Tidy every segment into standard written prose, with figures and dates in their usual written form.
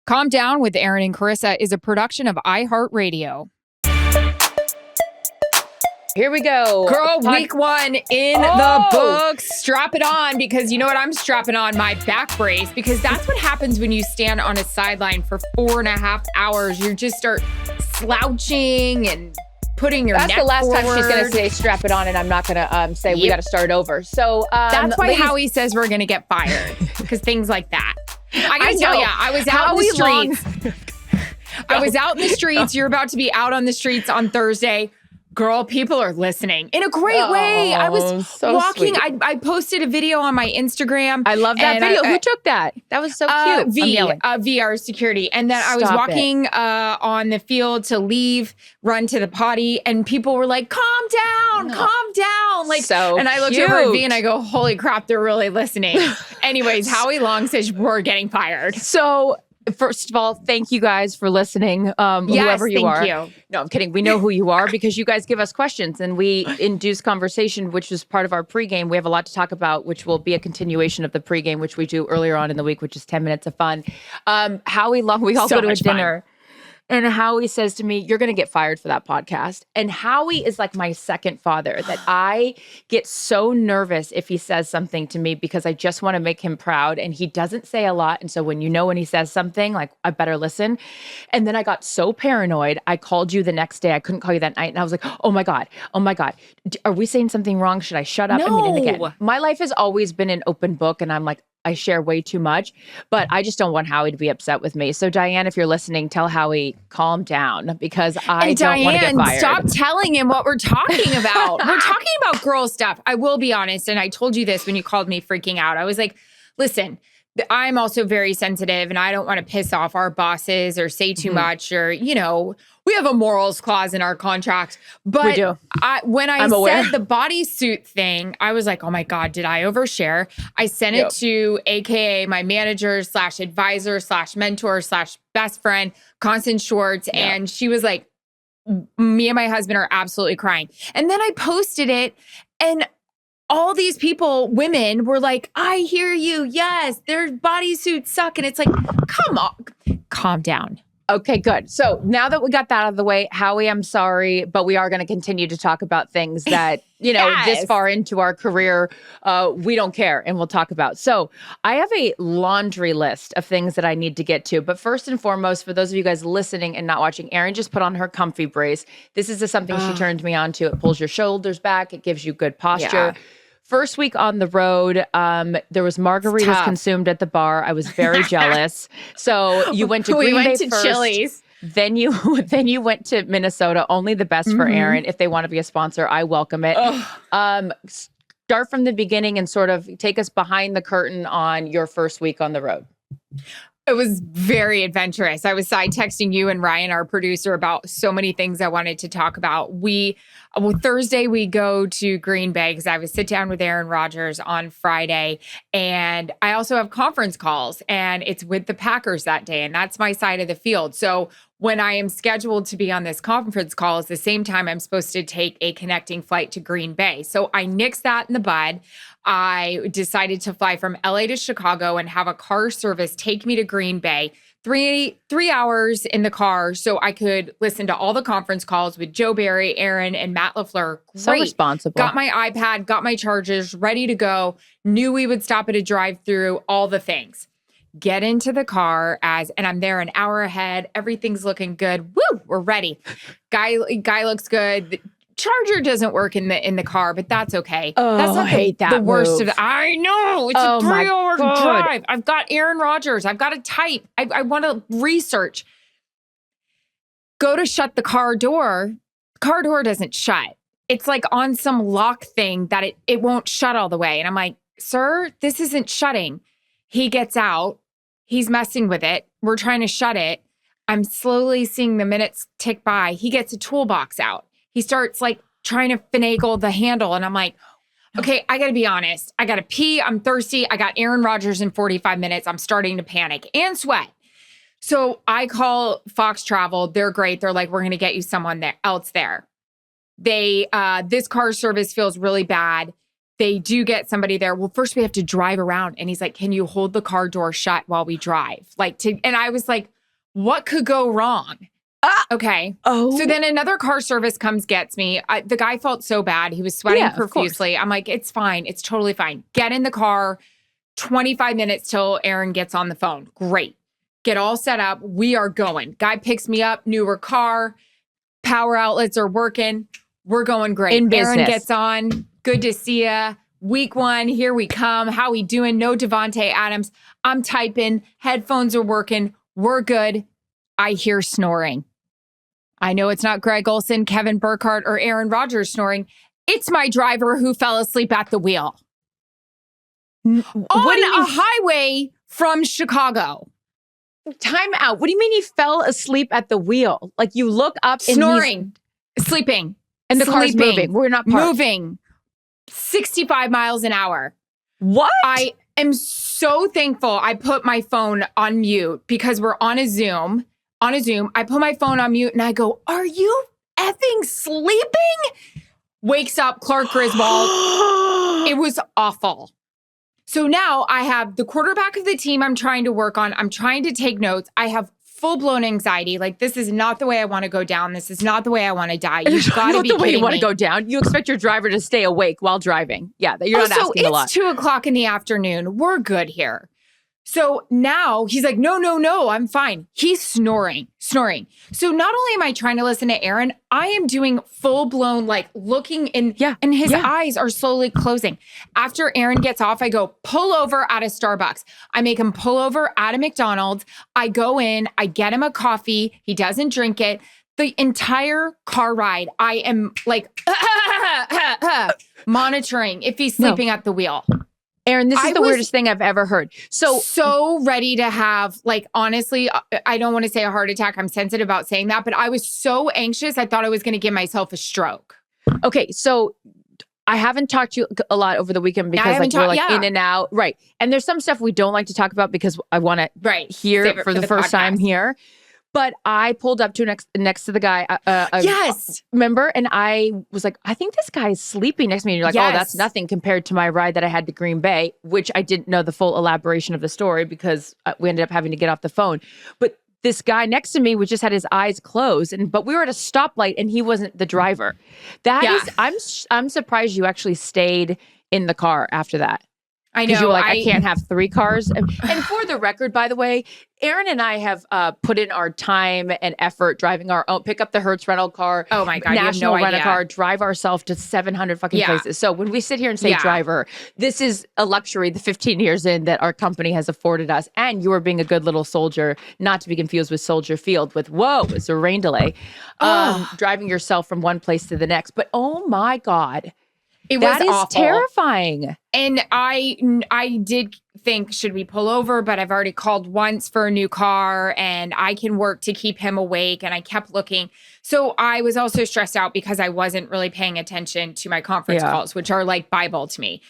Calm Down with Erin and Charissa is a production of iHeartRadio. Here we go. Girl, week one in the books. Strap it on, because you know what? I'm strapping on my back brace, because that's what happens when you stand on a sideline for 4.5 hours. You just start slouching and putting your neck forward. That's the last time she's going to say strap it on, and I'm not going to say we got to start over. So that's why Howie says we're going to get fired, because things like that. I got to tell you, I was out in the streets. I was out in the streets. You're about to be out on the streets on Thursday. Girl, people are listening in a great way. I was walking. I posted a video on my Instagram. I love that video. Who took that? That was so cute. VR security. And then I was walking on the field to leave, run to the potty, and people were like, calm down, calm down. Like, so and I looked over at V and I go, holy crap, they're really listening. Anyways, Howie Long says we're getting fired. So first of all, thank you guys for listening, whoever you are. Thank you. No, I'm kidding. We know who you are because you guys give us questions and we induce conversation, which is part of our pregame. We have a lot to talk about, which will be a continuation of the pregame, which we do earlier on in the week, which is 10 minutes of fun. Howie Long, we all go to a dinner. And Howie says to me, you're going to get fired for that podcast. And Howie is like my second father, that I get so nervous if he says something to me because I just want to make him proud. And he doesn't say a lot. And so when he says something, like, I better listen. And then I got so paranoid. I called you the next day. I couldn't call you that night. And I was like, oh my God. Are we saying something wrong? Should I shut up? No. And again, my life has always been an open book. And I'm like, I share way too much, but I just don't want Howie to be upset with me. So Diane, if you're listening, tell Howie, calm down, because I don't want to get fired. Stop telling him what we're talking about. We're talking about girl stuff. I will be honest, and I told you this when you called me freaking out. I was like, listen, I'm also very sensitive, and I don't want to piss off our bosses or say too much, or, we have a morals clause in our contract. But we do. When I said the bodysuit thing, I was like, oh my God, did I overshare? I sent it to AKA my manager / advisor / mentor / best friend, Constance Schwartz. And she was like, me and my husband are absolutely crying. And then I posted it, and all these people, women, were like, I hear you. Yes, their bodysuits suck. And it's like, come on, calm down. Okay, good. So now that we got that out of the way, Howie, I'm sorry, but we are going to continue to talk about things that, this far into our career, we don't care and we'll talk about. So I have a laundry list of things that I need to get to. But first and foremost, for those of you guys listening and not watching, Erin just put on her comfy brace. This is something she turned me on to. It pulls your shoulders back. It gives you good posture. Yeah. First week on the road, there was margaritas consumed at the bar. I was very jealous. So you went to Green Bay first. Chili's. Then you went to Minnesota. Only the best for Erin. If they want to be a sponsor, I welcome it. Start from the beginning and sort of take us behind the curtain on your first week on the road. It was very adventurous. I was side texting you and Ryan, our producer, about so many things I wanted to talk about. Thursday, we go to Green Bay because I would sit down with Aaron Rodgers on Friday. And I also have conference calls, and it's with the Packers that day. And that's my side of the field. So when I am scheduled to be on this conference call, it's the same time I'm supposed to take a connecting flight to Green Bay. So I nixed that in the bud. I decided to fly from LA to Chicago and have a car service take me to Green Bay. Three hours in the car so I could listen to all the conference calls with Joe Barry, Aaron, and Matt LaFleur. Great. So responsible. Got my iPad, got my chargers, ready to go. Knew we would stop at a drive-through, all the things. Get into the car and I'm there an hour ahead. Everything's looking good. Woo, we're ready. Guy looks good. The charger doesn't work in the car, but that's okay. Oh, that's not I hate the worst of the. I know it's a 3-hour drive. I've got Aaron Rodgers. I've got to type. I want to research. Go to shut the car door. The car door doesn't shut. It's like on some lock thing that it won't shut all the way. And I'm like, sir, this isn't shutting. He gets out. He's messing with it. We're trying to shut it. I'm slowly seeing the minutes tick by. He gets a toolbox out. He starts like trying to finagle the handle. And I'm like, okay, I got to be honest. I got to pee. I'm thirsty. I got Aaron Rodgers in 45 minutes. I'm starting to panic and sweat. So I call Fox Travel. They're great. They're like, we're going to get you someone else there. This car service feels really bad. They do get somebody there. Well, first we have to drive around. And he's like, can you hold the car door shut while we drive? And I was like, what could go wrong? Okay. Oh. So then another car service comes, gets me. The guy felt so bad. He was sweating profusely. I'm like, it's fine. It's totally fine. Get in the car. 25 minutes till Erin gets on the phone. Great. Get all set up. We are going. Guy picks me up. Newer car. Power outlets are working. We're going great. In business. Erin gets on. Good to see ya. Week 1, here we come. How we doing? No Devontae Adams. I'm typing. Headphones are working. We're good. I hear snoring. I know it's not Greg Olson, Kevin Burkhardt, or Aaron Rodgers snoring. It's my driver who fell asleep at the wheel. On a highway from Chicago. Time out. What do you mean he fell asleep at the wheel? Like you look up and snoring, sleeping, and the car's moving. We're not parked. Moving 65 miles an hour. What? I am so thankful I put my phone on mute because we're on a Zoom. I put my phone on mute and I go, are you effing sleeping? Wakes up Clark Griswold. It was awful. So now I have the quarterback of the team I'm trying to work on. I'm trying to take notes. I have full-blown anxiety. Like, this is not the way I want to go down. This is not the way I want to die. You've got to be kidding me. Not the way you want to go down. You expect your driver to stay awake while driving. Yeah, you're not asking a lot. So it's 2:00 in the afternoon. We're good here. So now he's like, no, I'm fine. He's snoring. So not only am I trying to listen to Erin, I am doing full-blown, like, looking in, and his eyes are slowly closing. After Erin gets off, I go, pull over at a Starbucks. I make him pull over at a McDonald's. I go in, I get him a coffee. He doesn't drink it. The entire car ride, I am like, monitoring if he's sleeping at the wheel. Erin, this is the weirdest thing I've ever heard. So ready to have, like, honestly, I don't want to say a heart attack. I'm sensitive about saying that, but I was so anxious. I thought I was going to give myself a stroke. Okay. So I haven't talked to you a lot over the weekend because we're in and out. Right. And there's some stuff we don't like to talk about because I want to hear it for the first time here. But I pulled up to next to the guy. Yes. Remember? And I was like, I think this guy is sleeping next to me. And you're like, oh, that's nothing compared to my ride that I had to Green Bay, which I didn't know the full elaboration of the story because we ended up having to get off the phone. But this guy next to me just had his eyes closed. But we were at a stoplight and he wasn't the driver. I'm surprised you actually stayed in the car after that. I know. You were like, I can't have 3 cars. And for the record, by the way, Erin and I have put in our time and effort driving our own, pick up the Hertz rental car. Oh my God, National you have no rent a car, drive ourselves to 700 fucking places. So when we sit here and say driver, this is a luxury the 15 years in that our company has afforded us. And you are being a good little soldier, not to be confused with Soldier Field with, whoa, it's a rain delay. Driving yourself from one place to the next. But oh my God. That is awful. Terrifying. And I did think, should we pull over? But I've already called once for a new car and I can work to keep him awake. And I kept looking. So I was also stressed out because I wasn't really paying attention to my conference calls, which are like Bible to me.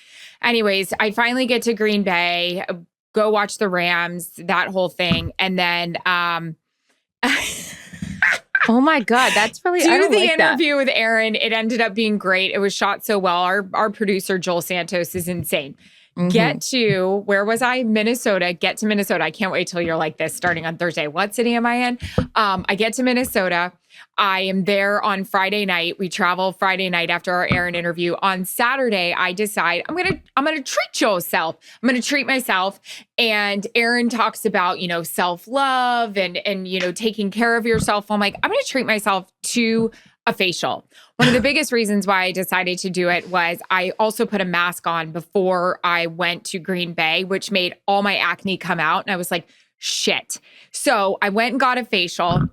Anyways, I finally get to Green Bay, go watch the Rams, that whole thing. And then oh my God, that's really due to the interview with Erin, it ended up being great. It was shot so well. Our producer, Joel Santos, is insane. Get to, where was I? Minnesota. Get to Minnesota. I can't wait till you're like this starting on Thursday. What city am I in? I get to Minnesota. I am there on Friday night. We travel Friday night after our Erin interview. On Saturday, I decide I'm gonna treat yourself. I'm gonna treat myself. And Erin talks about, self-love and taking care of yourself. I'm like, I'm gonna treat myself to a facial. One of the biggest reasons why I decided to do it was I also put a mask on before I went to Green Bay, which made all my acne come out. And I was like, shit. So I went and got a facial.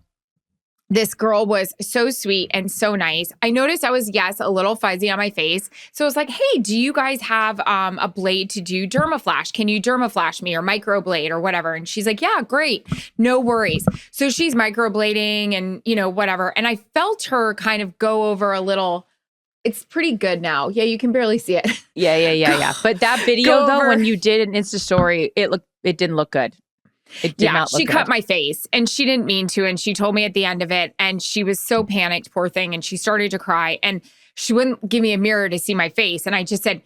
This girl was so sweet and so nice. I noticed I was, a little fuzzy on my face. So I was like, hey, do you guys have a blade to do dermaflash? Can you dermaflash me or microblade or whatever? And she's like, yeah, great. No worries. So she's microblading and, whatever. And I felt her kind of go over a little. It's pretty good now. Yeah, you can barely see it. Yeah. But that video, though, when you did an Insta story, it didn't look good. It did not look she good. cut my face and she didn't mean to. And she told me at the end of it and she was so panicked, poor thing. And she started to cry and she wouldn't give me a mirror to see my face. And I just said,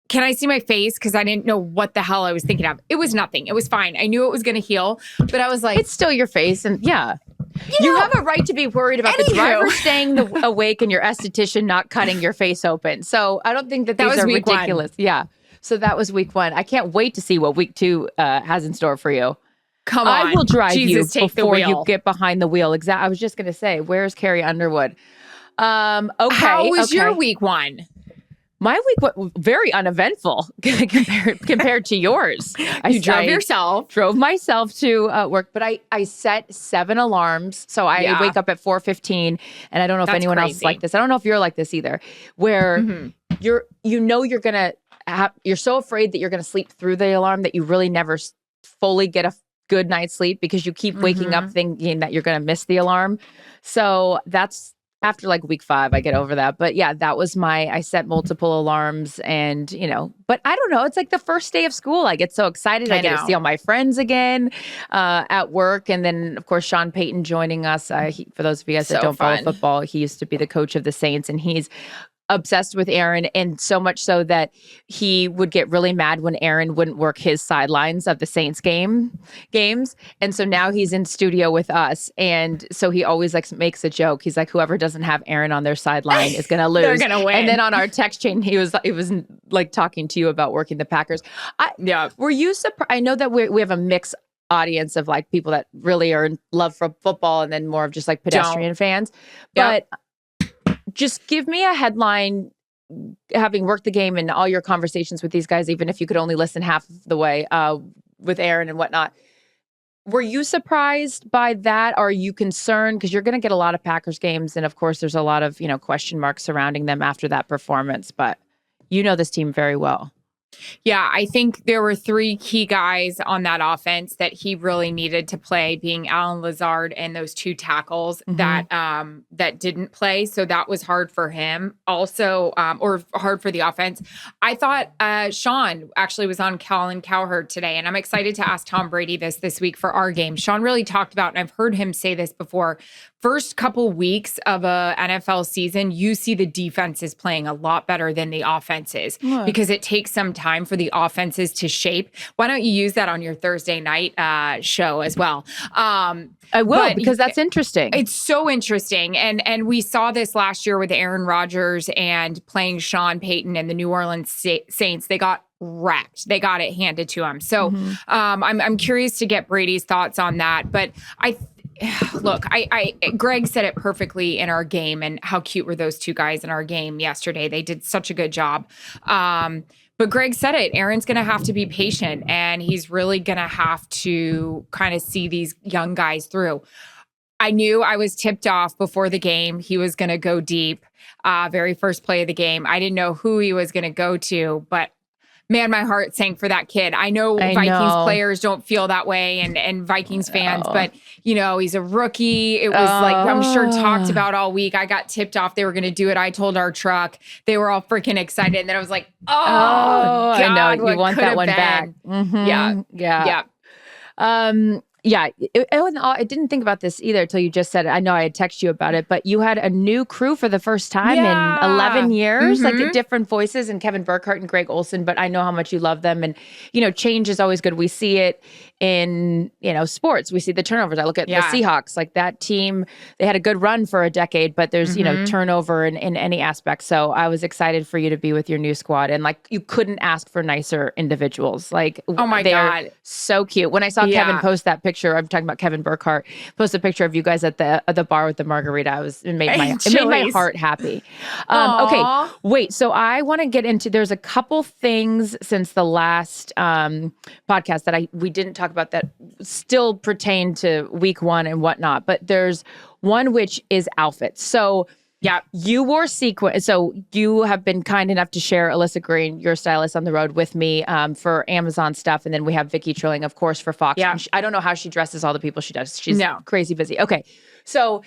can I see my face? Because I didn't know what the hell I was thinking of. It was nothing. It was fine. I knew it was going to heal, but I was like, it's still your face. And you have a right to be worried about the driver staying awake and your esthetician not cutting your face open. So I don't think that these are ridiculous. Yeah. So that was week 1. I can't wait to see what week 2 has in store for you. Come on. I will drive Jesus, you before you get behind the wheel. Exactly. I was just going to say, where's Carrie Underwood? Okay. How was your week 1? My week was very uneventful compared to yours. You drove myself to work, but I set 7 alarms. So I wake up at 4:15, and I don't know if anyone else is like this. I don't know if you're like this either, where you're so afraid that you're going to sleep through the alarm that you really never fully get a good night's sleep because you keep waking up thinking that you're going to miss the alarm. So that's after like week 5, I get over that. But yeah, that was I set multiple alarms and, but I don't know. It's like the first day of school. I get so excited. I get to see all my friends again at work. And then, of course, Sean Payton joining us. For those of you guys that don't follow football, he used to be the coach of the Saints, and he's obsessed with Erin, and so much so that he would get really mad when Erin wouldn't work his sidelines of the Saints games. And so now he's in studio with us, and so he always makes a joke. He's like, whoever doesn't have Erin on their sideline is going to lose. They're going to win. And then on our text chain, he was like talking to you about working the Packers. Were you surprised? I know that we have a mixed audience of like people that really are in love for football and then more of just like pedestrian fans, but just give me a headline, having worked the game and all your conversations with these guys, even if you could only listen half of the way with Erin and whatnot. Were you surprised by that? Or are you concerned? Because you're going to get a lot of Packers games. And of course, there's a lot of, question marks surrounding them after that performance. But you know this team very well. Yeah, I think there were 3 key guys on that offense that he really needed to play, being Alan Lazard and those 2 tackles that didn't play. So that was hard for him also, or hard for the offense. I thought Sean actually was on Colin Cowherd today, and I'm excited to ask Tom Brady this week for our game. Sean really talked about, and I've heard him say this before, first couple weeks of a NFL season, you see the defenses playing a lot better than the offenses because it takes some time for the offenses to shape. Why don't you use that on your Thursday night show as well? I will, because that's interesting. It's so interesting. And we saw this last year with Aaron Rodgers and playing Sean Payton and the New Orleans Saints. They got wrecked. They got it handed to them. So I'm curious to get Brady's thoughts on that. But Look, Greg said it perfectly in our game, and how cute were those 2 guys in our game yesterday. They did such a good job. But Greg said it, Aaron's going to have to be patient, and he's really going to have to kind of see these young guys through. I knew I was tipped off before the game. He was going to go deep, very first play of the game. I didn't know who he was going to go to, but man, my heart sank for that kid. I know Vikings players don't feel that way, and Vikings fans, but he's a rookie. It was I'm sure talked about all week. I got tipped off they were going to do it. I told our truck. They were all freaking excited. And then I was like, God, I know. You want that one back. Yeah. I didn't think about this either until you just said it. I know I had texted you about it, but you had a new crew for the first time in 11 years, like different voices, and Kevin Burkhardt and Greg Olson, but I know how much you love them. And, change is always good. We see it in, sports. We see the turnovers. I look at the Seahawks, like that team, they had a good run for a decade, but there's, turnover in any aspect. So I was excited for you to be with your new squad. And like, you couldn't ask for nicer individuals. Like, oh my God, so cute. When I saw Kevin post that picture, I'm talking about Kevin Burkhardt, post a picture of you guys at the bar with the margarita. It made my heart happy. Okay, wait. So I want to get into, there's a couple things since the last podcast that we didn't talk about that still pertain to week 1 and whatnot, but there's one which is outfits. So you wore sequins. So you have been kind enough to share Alyssa Green, your stylist, on the road with me for Amazon stuff. And then we have Vicky Trilling, of course, for Fox. Yeah. I don't know how she dresses all the people she does. She's crazy busy. Okay. So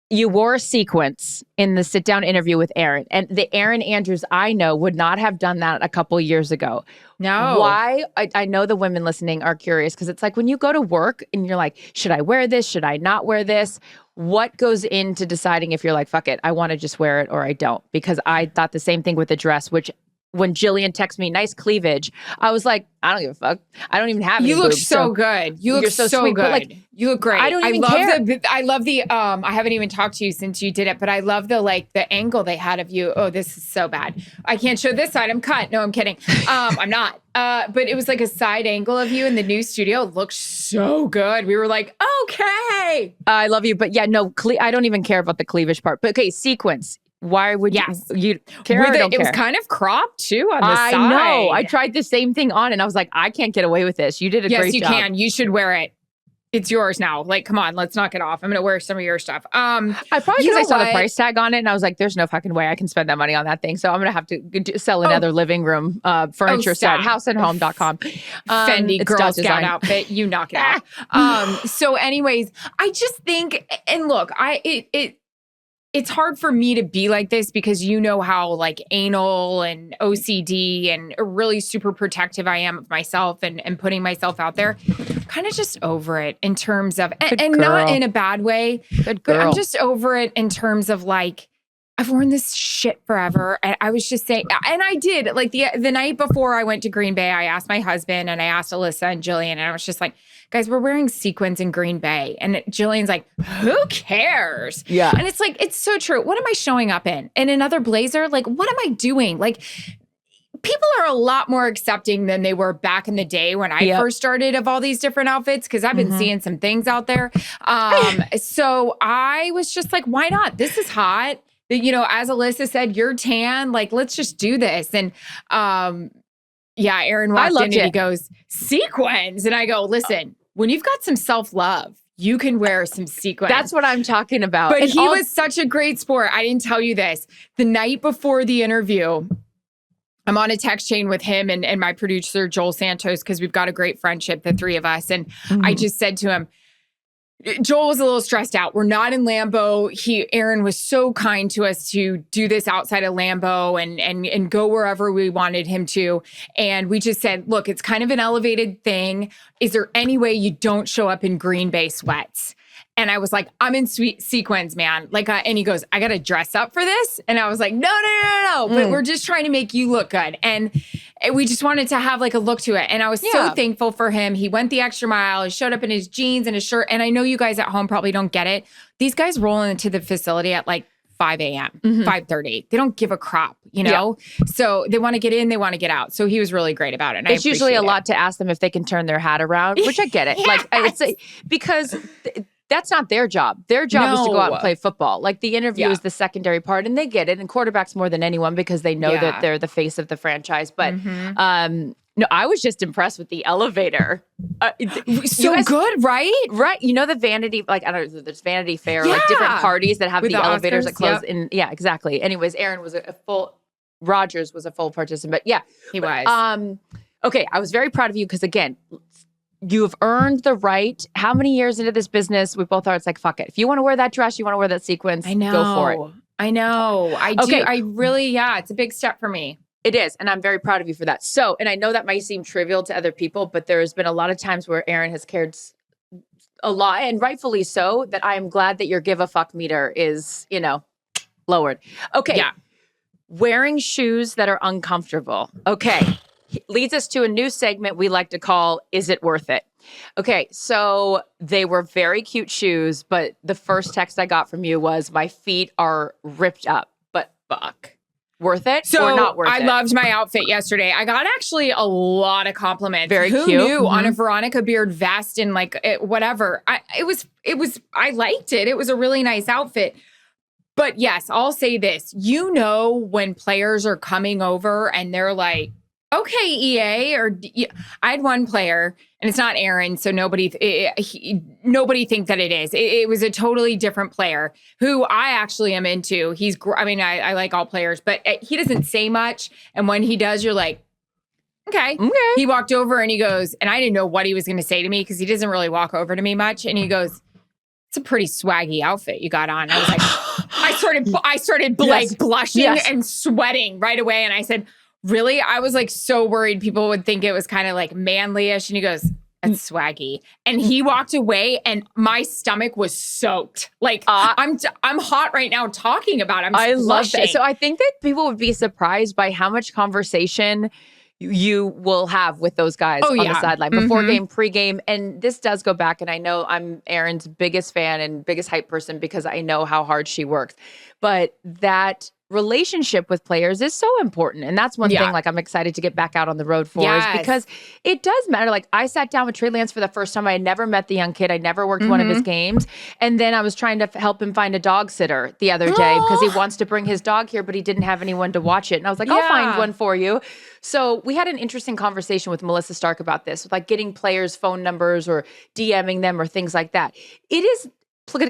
you wore a sequence in the sit-down interview with Erin. And the Erin Andrews I know would not have done that a couple years ago. No. Why? I know the women listening are curious, because it's like when you go to work and you're like, should I wear this? Should I not wear this? What goes into deciding if you're like, fuck it, I want to just wear it or I don't? Because I thought the same thing with the dress, which when Jillian texted me, nice cleavage, I was like, I don't give a fuck. I don't even have any You look boobs, so good. You look so sweet, good. But like, you look great. I don't even care. I love the, I haven't even talked to you since you did it, but I love the angle they had of you. Oh, this is so bad. I can't show this side. I'm cut. No, I'm kidding. I'm not. But it was like a side angle of you in the new studio. It looked so good. We were like, okay. I love you. But yeah, no, I don't even care about the cleavage part. But okay, sequence. Why would you care? Or don't it care? was kind of cropped too on the side. I know. I tried the same thing on and I was like, I can't get away with this. You did a great job. Yes, you can. You should wear it. It's yours now. Like, come on, let's knock it off. I'm going to wear some of your stuff. I probably because I saw the price tag on it and I was like, there's no fucking way I can spend that money on that thing. So I'm going to have to sell another living room furniture set, houseandhome.com. Fendi Girl Scout outfit. You knock it off. So anyways, I just think, and look, it's hard for me to be like this because you know how like anal and OCD and really super protective I am of myself and putting myself out there. Kind of just over it in terms of, and not in a bad way. Good girl. But I'm just over it in terms of like, I've worn this shit forever. And I was just saying, and I did like the night before I went to Green Bay, I asked my husband and I asked Alyssa and Jillian, and I was just like, guys, we're wearing sequins in Green Bay. And Jillian's like, who cares? Yeah. And it's like, it's so true. What am I showing up in? In another blazer? Like, what am I doing? Like, people are a lot more accepting than they were back in the day when I first started of all these different outfits, because I've been seeing some things out there. So I was just like, why not? This is hot. You know, as Alyssa said, you're tan. Like, let's just do this. And Aaron walked in and he goes, sequins. And I go, listen, when you've got some self-love, you can wear some sequins. That's what I'm talking about. But he was such a great sport. I didn't tell you this. The night before the interview, I'm on a text chain with him and my producer, Joel Santos, because we've got a great friendship, the three of us. And I just said to him, Joel was a little stressed out. We're not in Lambeau. Erin was so kind to us to do this outside of Lambeau and go wherever we wanted him to. And we just said, look, it's kind of an elevated thing. Is there any way you don't show up in Green Bay sweats? And I was like, I'm in sequins, man. Like, and he goes, I got to dress up for this. And I was like, no. But we're just trying to make you look good. And we just wanted to have like a look to it. And I was so thankful for him. He went the extra mile. He showed up in his jeans and his shirt. And I know you guys at home probably don't get it. These guys roll into the facility at like 5 a.m., 5:30. They don't give a crap, you know? Yeah. So they want to get in, they want to get out. So he was really great about it. And it's usually a lot to ask them if they can turn their hat around, which I get it. Yes. Like, I would say, because that's not their job. Their job is to go out and play football. Like, the interview is the secondary part, and they get it. And quarterbats more than anyone because they know that they're the face of the franchise. But no, I was just impressed with the elevator. So good, right? Right. You know, the Vanity, like, I don't know, there's Vanity Fair, like different parties that have the elevators Oscars, that close in. Yeah, exactly. Anyways, Aaron was Rogers was a full participant. Yeah. He was. Okay. I was very proud of you because, again, you've earned the right. How many years into this business? We both are. It's like, fuck it. If you want to wear that dress, you want to wear that sequence, go for it. I know. I do. I really, it's a big step for me. It is. And I'm very proud of you for that. So, and I know that might seem trivial to other people, but there's been a lot of times where Erin has cared a lot, and rightfully so, that I am glad that your give a fuck meter is, lowered. Okay. Yeah. Wearing shoes that are uncomfortable. Okay. Leads us to a new segment we like to call, Is It Worth It? Okay, so they were very cute shoes, but the first text I got from you was, my feet are ripped up, but fuck. Worth it or not worth it? I loved my outfit yesterday. I got actually a lot of compliments. Very cute. Who knew on a Veronica Beard vest and like whatever. I liked it. It was a really nice outfit. But yes, I'll say this. When players are coming over and they're like, okay, EA, I had one player, and it's not Erin, so nobody think that it is. It was a totally different player who I actually am into. I like all players, but he doesn't say much, and when he does, you're like, okay. He walked over and he goes, and I didn't know what he was going to say to me because he doesn't really walk over to me much, and he goes, it's a pretty swaggy outfit you got on. I was like, I started blushing and sweating right away, and I said, really? I was like so worried people would think it was kind of like manly-ish. And he goes, That's swaggy. And he walked away and my stomach was soaked. Like I'm hot right now talking about it. I love that. So I think that people would be surprised by how much conversation you will have with those guys on the sideline before game, pregame. And this does go back. And I know I'm Erin's biggest fan and biggest hype person because I know how hard she works. But that relationship with players is so important. And that's one thing like I'm excited to get back out on the road for is because it does matter. Like I sat down with Trey Lance for the first time. I had never met the young kid. I never worked one of his games. And then I was trying to help him find a dog sitter the other day because he wants to bring his dog here, but he didn't have anyone to watch it. And I was like, I'll find one for you. So we had an interesting conversation with Melissa Stark about this, with like getting players' phone numbers or DMing them or things like that. It is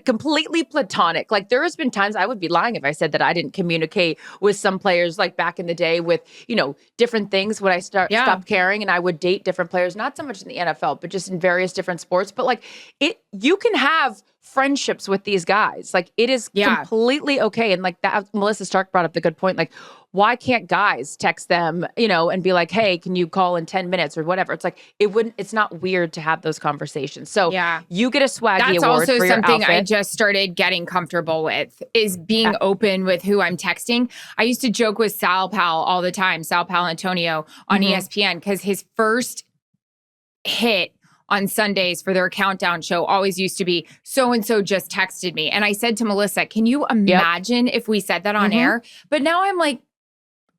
completely platonic. Like there has been times I would be lying if I said that I didn't communicate with some players like back in the day with, you know, different things when I stopped caring and I would date different players, not so much in the NFL, but just in various different sports. But like you can have friendships with these guys. Like it is completely okay. And like that, Melissa Stark brought up the good point. Like, why can't guys text them, you know, and be like, hey, can you call in 10 minutes or whatever? It's like, it's not weird to have those conversations. So you get a swaggy award for your outfit. That's also something I just started getting comfortable with is being open with who I'm texting. I used to joke with Sal Pal all the time, Sal Pal Antonio on ESPN, because his first hit on Sundays for their countdown show always used to be, so-and-so just texted me. And I said to Melissa, can you imagine if we said that on air? But now I'm like,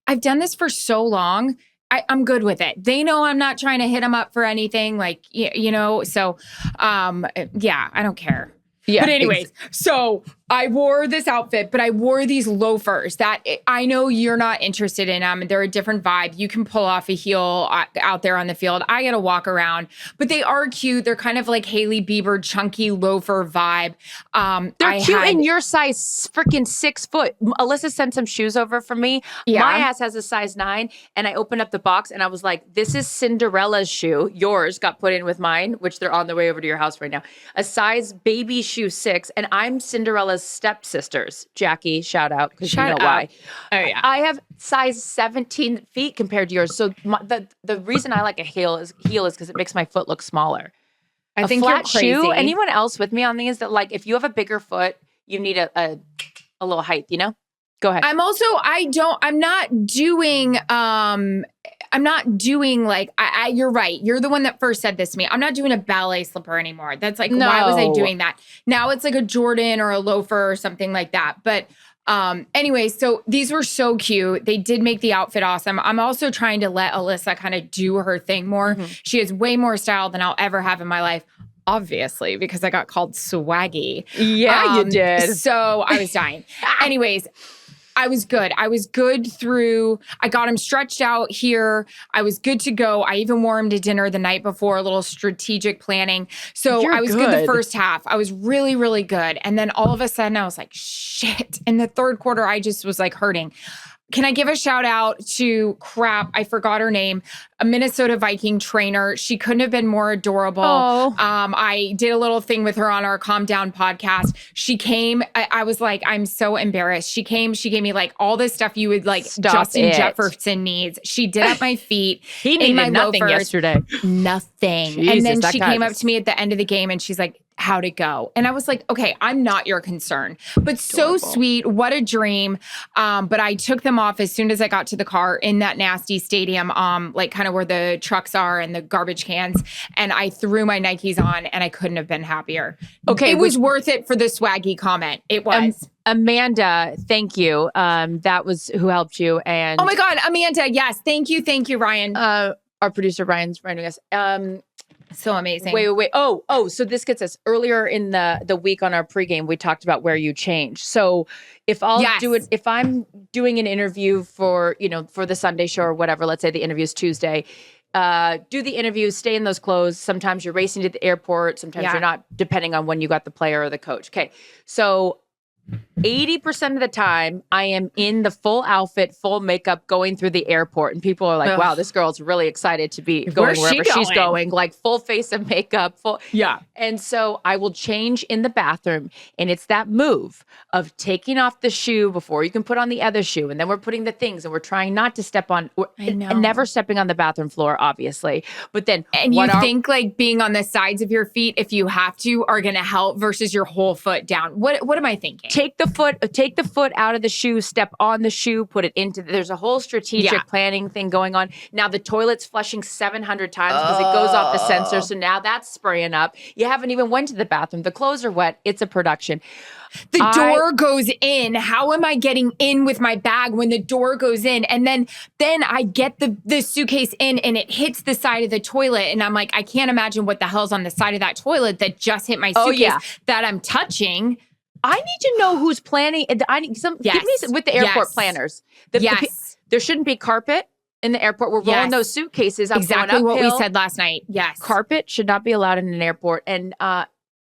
I've done this for so long. I'm good with it. They know I'm not trying to hit them up for anything. Like, you know, so I don't care. Yeah. But anyways, so I wore this outfit, but I wore these loafers that I know you're not interested in them. They're a different vibe. You can pull off a heel out there on the field. I got to walk around, but they are cute. They're kind of like Hailey Bieber, chunky loafer vibe. They're cute in your size, freaking 6 foot. Alyssa sent some shoes over for me. Yeah. My ass has a size 9, and I opened up the box and I was like, this is Cinderella's shoe. Yours got put in with mine, which they're on their way over to your house right now. A size baby shoe 6, and I'm Cinderella's stepsisters. Jackie, shout out, because you know why. Oh yeah, I have size 17 feet compared to yours. So the reason I like a heel is because it makes my foot look smaller. I think flat you're crazy. shoe. Anyone else with me on these that like if you have a bigger foot, you need a little height. You know. Go ahead. I'm not doing like, you're right. You're the one that first said this to me. I'm not doing a ballet slipper anymore. That's like, why was I doing that? Now it's like a Jordan or a loafer or something like that. But anyway, so these were so cute. They did make the outfit awesome. I'm also trying to let Alyssa kind of do her thing more. She has way more style than I'll ever have in my life. Obviously, because I got called swaggy. Yeah, you did. So I was dying. Anyways, I was good. I was good through, I got him stretched out here. I was good to go. I even wore him to dinner the night before, a little strategic planning. So I was good the first half. I was really, really good. And then all of a sudden I was like, shit. In the third quarter, I just was like hurting. Can I give a shout out to I forgot her name, a Minnesota Viking trainer. She couldn't have been more adorable. Oh. I did a little thing with her on our Calm Down podcast. She came, I was like, I'm so embarrassed. She gave me like all this stuff you would like Justin Jefferson needs. She did up my feet. He needed nothing loafers. Yesterday. Nothing. Jesus, and then she came up to me at the end of the game and she's like, how'd it go? And I was like, okay, I'm not your concern, but so sweet. What a dream. But I took them off as soon as I got to the car in that nasty stadium, like kind of where the trucks are and the garbage cans. And I threw my Nikes on and I couldn't have been happier. Okay. It was worth it for the swaggy comment. It was. Amanda, thank you. That was who helped you. And oh my God, Amanda. Yes. Thank you. Thank you, Ryan. Our producer, Ryan's writing us. So amazing. Wait. Oh, so this gets us earlier in the week on our pregame, we talked about where you change. So if I'm doing an interview for the Sunday show or whatever, let's say the interview is Tuesday, do the interview, stay in those clothes. Sometimes you're racing to the airport. Sometimes you're not, depending on when you got the player or the coach. Okay. So 80% of the time, I am in the full outfit, full makeup, going through the airport. And people are like, wow, this girl's really excited to be going wherever she's going. Like full face of makeup. Yeah. And so I will change in the bathroom. And it's that move of taking off the shoe before you can put on the other shoe. And then we're putting the things and we're trying not to step on, and never stepping on the bathroom floor, obviously. But then, and you think like being on the sides of your feet, if you have to, are going to help versus your whole foot down. What am I thinking? Take the foot out of the shoe, step on the shoe, put it into, there's a whole strategic planning thing going on. Now the toilet's flushing 700 times because it goes off the sensor. So now that's spraying up. You haven't even went to the bathroom. The clothes are wet. It's a production. The door goes in. How am I getting in with my bag when the door goes in? And then I get the suitcase in and it hits the side of the toilet. And I'm like, I can't imagine what the hell's on the side of that toilet that just hit my suitcase that I'm touching. I need to know who's planning. Give me with the airport planners. There shouldn't be carpet in the airport. We're rolling those suitcases up. Exactly what we said last night. Yes. Carpet should not be allowed in an airport. And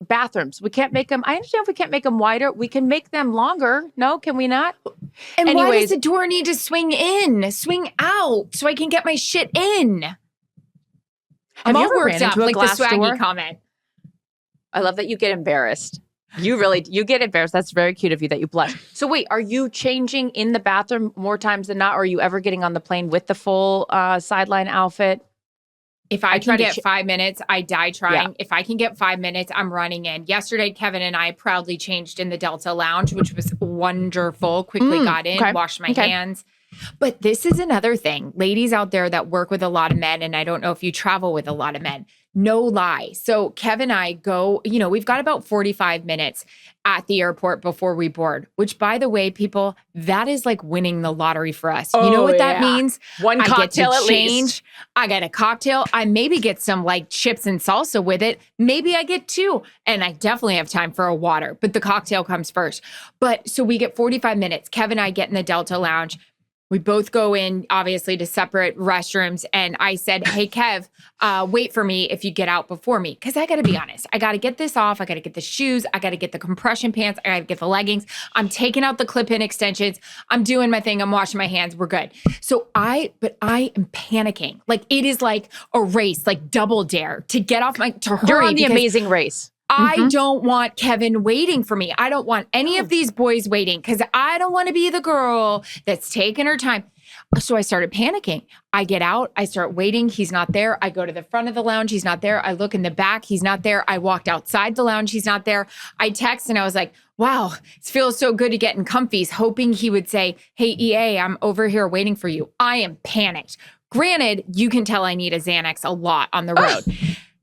bathrooms, we can't make them. I understand if we can't make them wider, we can make them longer. No, can we not? And why does the door need to swing out so I can get my shit in? I'm all worked up, like the swaggy comment. I love that you get embarrassed. You get embarrassed. That's very cute of you that you blush. So wait, are you changing in the bathroom more times than not? Or are you ever getting on the plane with the full sideline outfit? If I can get 5 minutes, I die trying. Yeah. If I can get 5 minutes, I'm running in. Yesterday, Kevin and I proudly changed in the Delta Lounge, which was wonderful. Quickly got in, washed my hands. But this is another thing. Ladies out there that work with a lot of men, and I don't know if you travel with a lot of men, no lie. So Kev and I go, we've got about 45 minutes at the airport before we board, which by the way, people, that is like winning the lottery for us. You know what that means? One cocktail at least. I get a cocktail. I maybe get some like chips and salsa with it. Maybe I get 2 and I definitely have time for a water, but the cocktail comes first. But so we get 45 minutes. Kev and I get in the Delta Lounge. We both go in, obviously, to separate restrooms. And I said, hey, Kev, wait for me if you get out before me. Because I got to be honest. I got to get this off. I got to get the shoes. I got to get the compression pants. I got to get the leggings. I'm taking out the clip-in extensions. I'm doing my thing. I'm washing my hands. We're good. I am panicking. Like, it is like a race, like double dare to get off to hurry. You're on the Amazing Race. I don't want Kevin waiting for me. I don't want any of these boys waiting because I don't want to be the girl that's taking her time. So I started panicking. I get out. I start waiting. He's not there. I go to the front of the lounge. He's not there. I look in the back. He's not there. I walked outside the lounge. He's not there. I text and I was like, wow, it feels so good to get in comfies, hoping he would say, hey, EA, I'm over here waiting for you. I am panicked. Granted, you can tell I need a Xanax a lot on the road.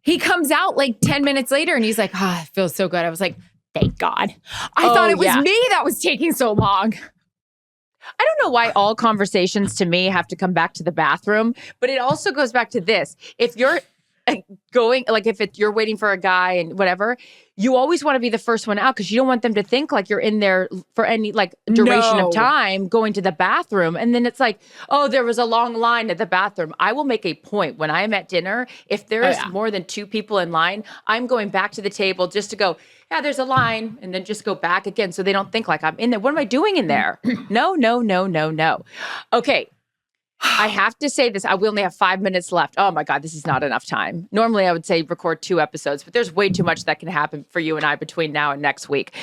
He comes out like 10 minutes later and he's like, it feels so good. I was like, thank God. I thought it was me that was taking so long. I don't know why all conversations to me have to come back to the bathroom, but it also goes back to this. If you're you're waiting for a guy and whatever, you always want to be the first one out because you don't want them to think like you're in there for any duration of time going to the bathroom. And then it's like, oh, there was a long line at the bathroom. I will make a point when I'm at dinner. If there is more than 2 people in line, I'm going back to the table just to go, yeah, there's a line, and then just go back again so they don't think like I'm in there. What am I doing in there? No. Okay. I have to say this. We only have 5 minutes left. Oh my God, this is not enough time. Normally I would say record 2 episodes, but there's way too much that can happen for you and I between now and next week.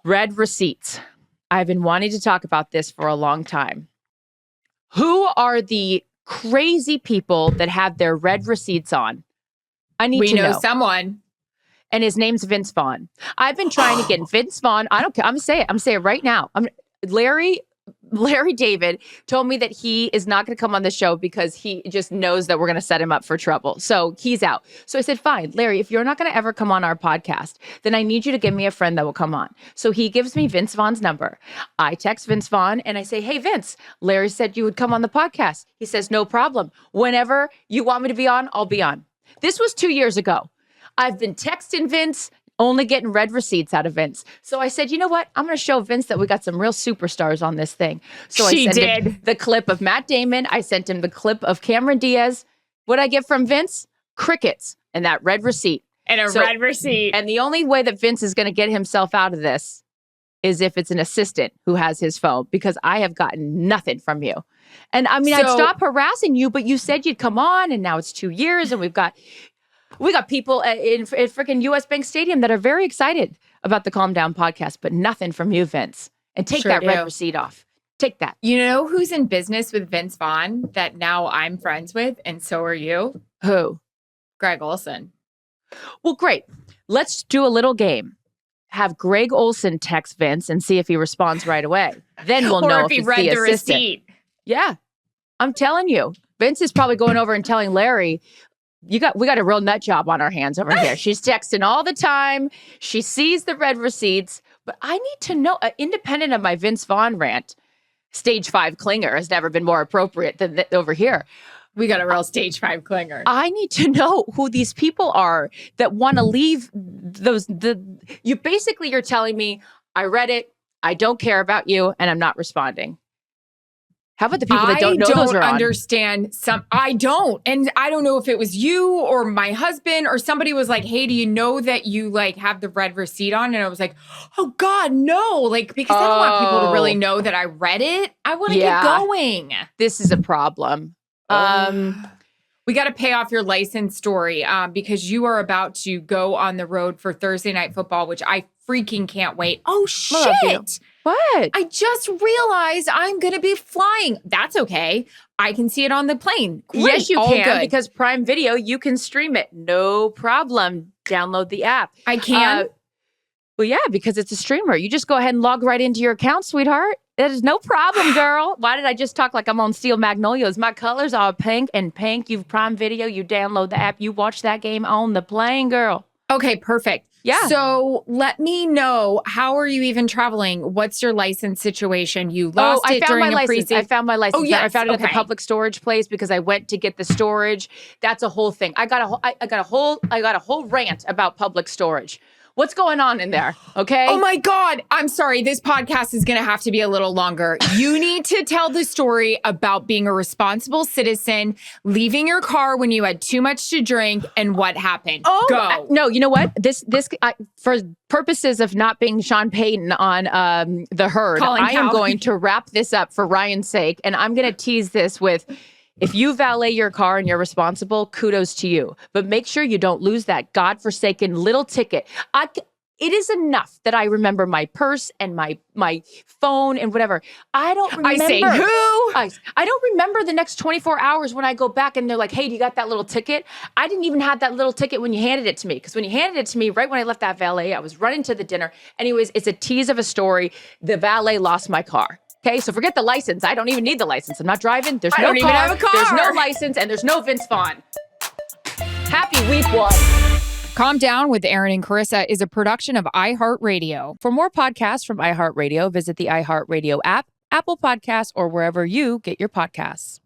Red receipts. I've been wanting to talk about this for a long time. Who are the crazy people that have their red receipts on? I need to know. We know someone. And his name's Vaughn. I've been trying to get Vince Vaughn. I don't care. I'm going to say it. I'm going to say it right now. Larry David told me that he is not going to come on the show because he just knows that we're going to set him up for trouble. So he's out. So I said, fine, Larry, if you're not going to ever come on our podcast, then I need you to give me a friend that will come on. So he gives me Vince Vaughn's number. I text Vince Vaughn and I say, hey, Vince, Larry said you would come on the podcast. He says, no problem. Whenever you want me to be on, I'll be on. This was 2 years ago. I've been texting Vince, only getting red receipts out of Vince. So I said, you know what? I'm going to show Vince that we got some real superstars on this thing. So I sent him the clip of Matt Damon. I sent him the clip of Cameron Diaz. What'd I get from Vince? Crickets and that red receipt. And red receipt. And the only way that Vince is going to get himself out of this is if it's an assistant who has his phone, because I have gotten nothing from you. And I mean, I'd stop harassing you, but you said you'd come on, and now it's 2 years, and we got people in freaking US Bank Stadium that are very excited about the Calm Down podcast, but nothing from you, Vince. And take that red receipt off. Take that. You know who's in business with Vince Vaughn that now I'm friends with, and so are you? Who? Greg Olson. Well, great. Let's do a little game. Have Greg Olson text Vince and see if he responds right away. Then we'll know if he read the receipt. Yeah. I'm telling you. Vince is probably going over and telling Larry, we got a real nut job on our hands over here. She's texting all the time. She sees the red receipts. But I need to know, independent of my Vince Vaughn rant, stage 5 clinger has never been more appropriate than over here. We got a real stage 5 clinger. I need to know who these people are that want to leave you're telling me, I read it, I don't care about you, and I'm not responding. How about the people that don't know those are on? I don't understand I don't. And I don't know if it was you or my husband or somebody was like, hey, do you know that you like have the red receipt on? And I was like, oh God, no. Like, because I don't want people to really know that I read it. I want to get going. This is a problem. We got to pay off your license story because you are about to go on the road for Thursday Night Football, which I freaking can't wait. Oh, shit. What? I just realized I'm going to be flying. That's okay. I can see it on the plane. Great. Yes, you can, because Prime Video, you can stream it. No problem. Download the app. I can? Well, yeah, because it's a streamer. You just go ahead and log right into your account, sweetheart. That is no problem, girl. Why did I just talk like I'm on Steel Magnolias? My colors are pink and pink. You've Prime Video. You download the app. You watch that game on the plane, girl. Okay, perfect. Yeah. So let me know, how are you even traveling? What's your license situation? You lost it during a pre-season. I found my license. Oh, yes. I found it at the public storage place because I went to get the storage. That's a whole thing. I got a whole rant about public storage. What's going on in there? Okay. Oh my God. I'm sorry. This podcast is going to have to be a little longer. You need to tell the story about being a responsible citizen, leaving your car when you had too much to drink, and what happened. Oh, go. No, you know what? This for purposes of not being Sean Payton on The Herd, I am going to wrap this up for Ryan's sake. And I'm going to tease this with, if you valet your car and you're responsible, kudos to you. But make sure you don't lose that godforsaken little ticket. It is enough that I remember my purse and my phone and whatever. I don't remember. I say who? I don't remember the next 24 hours when I go back and they're like, hey, do you got that little ticket? I didn't even have that little ticket when you handed it to me. Because when you handed it to me, right when I left that valet, I was running to the dinner. Anyways, it's a tease of a story. The valet lost my car. Okay, so forget the license. I don't even need the license. I'm not driving. There's no car. Even have a car. There's no license, and there's no Vince Vaughn. Happy week one. Calm Down with Erin and Charissa is a production of iHeartRadio. For more podcasts from iHeartRadio, visit the iHeartRadio app, Apple Podcasts, or wherever you get your podcasts.